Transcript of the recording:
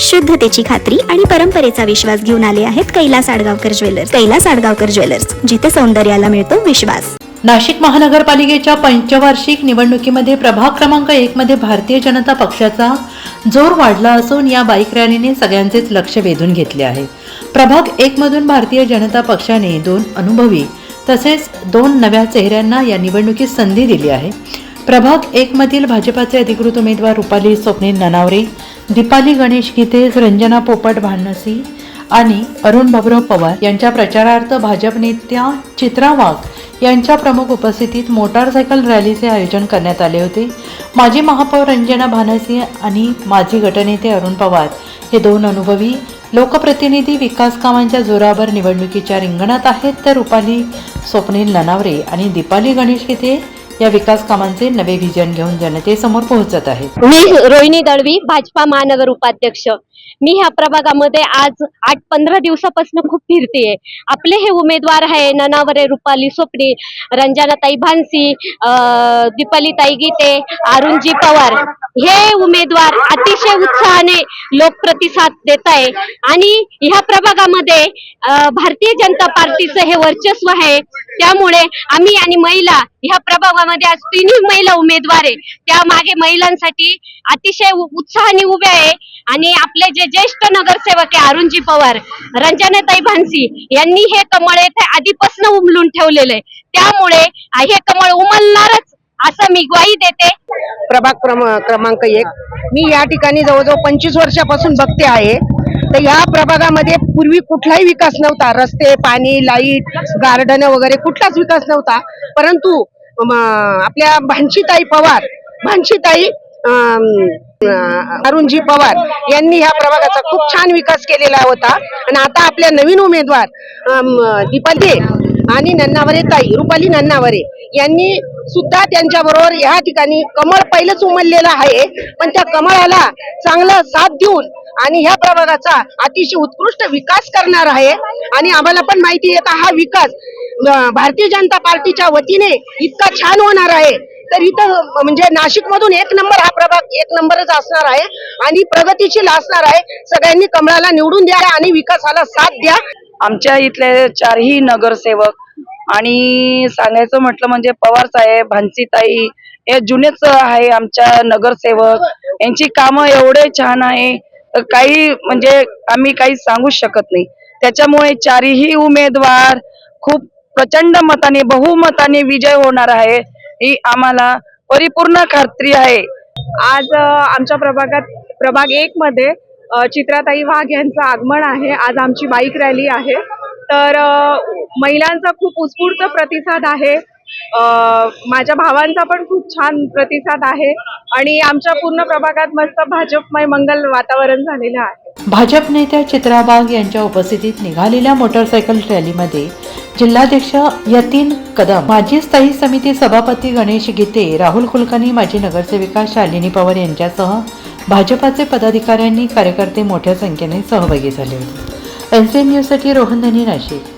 शुद्धतेची खात्री आणि परंपरेचा विश्वास घेऊन आले आहेत कैलास आडगावकर ज्वेलर्स. कैलास आडगावकर ज्वेलर्स, जिथे सौंदर्याला मिळतो विश्वास. नाशिक महानगरपालिकेच्या पंचवार्षिक निवडणुकीमध्ये प्रभाग क्रमांक 1 मध्ये भारतीय जनता पक्षाचा जोर वाढला असून या बाईक रॅलीने सगळ्यांचेच लक्ष वेधून घेतले आहे. प्रभाग 1 मधून भारतीय जनता पक्षाने 2 अनुभवी तसेच 2 नव्या चेहऱ्यांना या निवडणुकीत संधी दिली आहे. प्रभाग 1 मधील भाजपाचे अधिकृत उमेदवार रुपाली स्वप्नील ननावरे, दीपाली गणेश गीते, रंजना पोपट भानसी आणि अरुण बाबुराव पवार यांच्या प्रचारार्थ भाजप नेत्या चित्रा वाघ यांच्या प्रमुख उपस्थितीत मोटारसायकल रॅलीचे आयोजन करण्यात आले होते. माजी महापौर रंजना भानसी आणि माजी गटनेते अरुण पवार हे 2 अनुभवी लोकप्रतिनिधी विकास कामांच्या जोरावर निवडणुकीच्या रिंगणात आहेत, तर रुपाली स्वप्नील ननावरे आणि दीपाली गणेश गीते या विकास कामांचे नवे व्हिजन घेऊन जनतेसमोर पोहोचत आहेत. मी रोहिणी दळवी, भाजपा महानगर उपाध्यक्ष. मी ह्या प्रभागामध्ये आज 8-15 दिवसापासून खूप फिरतेय. आपले हे उमेदवार आहे ननावरे रुपाली स्वप्नी, रंजनाताई भानसी, दीपालीताई गीते, अरुणजी पवार. हे उमेदवार अतिशय उत्साहाने लोकप्रतिसाद देत आहे आणि ह्या प्रभागामध्ये भारतीय जनता पार्टीचं हे वर्चस्व आहे. त्यामुळे आम्ही आणि महिला ह्या प्रभागामध्ये आज 3 महिला उमेदवार आहे. त्या मागे महिलांसाठी अतिशय उत्साहाने उभे आहे आणि आपले जे ज्येष्ठ नगरसेवक आहे अरुणजी पवार, रंजनाताई भानसी यांनी हे कमळ येथे आधीपासून उमलून ठेवलेले आहे. त्यामुळे हे कमळ उमलणारच असं मी ग्वाही देते. प्रभाग क्रमांक 1 मी या ठिकाणी जवळजवळ 25 वर्षापासून बघते आहे. तर या प्रभागामध्ये पूर्वी कुठलाही विकास नव्हता. रस्ते, पाणी, लाईट, गार्डन वगैरे कुठलाच विकास नव्हता. परंतु आपल्या भानशीताई पवार, अरुणजी पवार यांनी ह्या प्रभागाचा खूप छान विकास केलेला होता. आणि आता आपल्या नवीन उमेदवार दीपाली आणि नन्नावरे रुपाली नन्नावरे यांनी सुद्धा त्यांच्या बरोबर या ठिकाणी कमळ पहिलंच उमललेलं आहे. पण त्या कमळाला चांगला साथ देऊन आणि ह्या प्रभागाचा अतिशय उत्कृष्ट विकास करणार आहे. आणि आम्हाला पण माहिती आहे हा विकास भारतीय जनता पार्टीच्या वतीने इतका छान होणार आहे. तर इथं म्हणजे नाशिक मधून 1 नंबर हा प्रभाग 1 नंबरच असणार आहे आणि प्रगतीशील असणार आहे. सगळ्यांनी कमळाला निवडून द्या आणि विकासाला साथ द्या. आमच्या इथले 4ही नगरसेवक आणि सांगायचं म्हटलं म्हणजे पवार साहेब, भानसीताई हे जुनेच आहे आमच्या नगरसेवक. यांची कामं एवढे छान आहे काही म्हणजे आम्ही काही सांगू शकत नाही. त्याच्यामुळे 4ही उमेदवार खूप प्रचंड मताने, बहुमताने विजय होणार आहे ही आम्हाला परिपूर्ण खात्री आहे. आज आमच्या प्रभाग 1 मध्ये चित्राताई वाघ यांचं आगमन आहे. आज आमची बाईक रॅली आहे. तर महिलांचा खूप उत्स्फूर्त प्रतिसाद आहे. माझ्या भावांचा पण खूप छान प्रतिसाद आहे आणि आमच्या पूर्ण प्रभागात मस्त भाजपमय मंगल वातावरण झालेलं आहे. भाजप नेत्या चित्रा वाघ यांच्या उपस्थितीत निघालेल्या मोटरसायकल रॅलीमध्ये जिल्हाध्यक्ष यतीन कदम, माजी स्थायी समिती सभापती गणेश गीते, राहुल कुलकर्णी, माजी नगरसेविका शालिनी पवार यांच्यासह भाजपाचे पदाधिकाऱ्यांनी कार्यकर्ते मोठ्या संख्येने सहभागी झाले होते. एनसीएन न्यूजसाठी रोहन धनी, नाशिक.